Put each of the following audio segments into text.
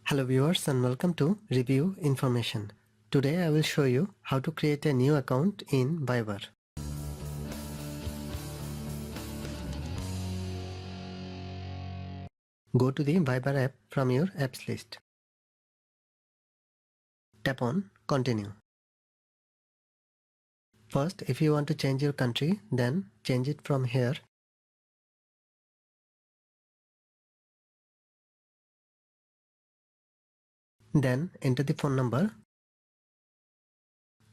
Hello viewers and welcome to Review Information. Today I will show you how to create a new account in Viber. Go to the Viber app from your apps list. Tap on Continue. First, if you want to change your country, then change it from here. Then enter the phone number.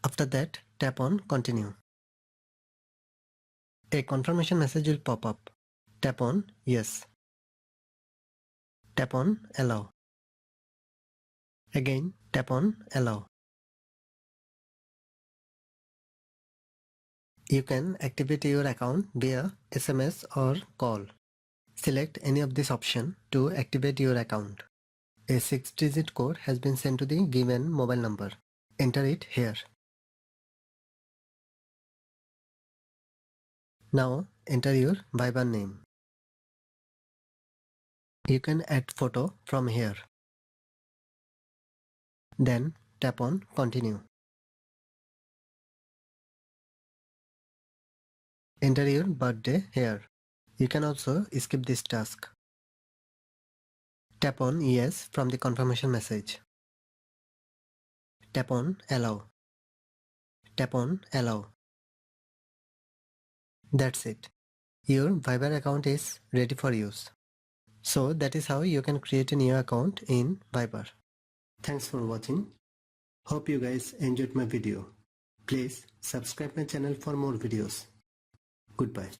After that, tap on Continue. A confirmation message will pop up. Tap on Yes. Tap on Allow. Again, tap on Allow. You can activate your account via SMS or call. Select any of this option to activate your account. A 6-digit code has been sent to the given mobile number. Enter it here. Now enter your Viber name. You can add photo from here. Then tap on Continue. Enter your birthday here. You can also skip this task. Tap on Yes from the confirmation message. Tap on Allow. Tap on Allow. That's it. Your Viber account is ready for use. So that is how you can create a new account in Viber. Thanks for watching. Hope you guys enjoyed my video. Please subscribe my channel for more videos. Goodbye.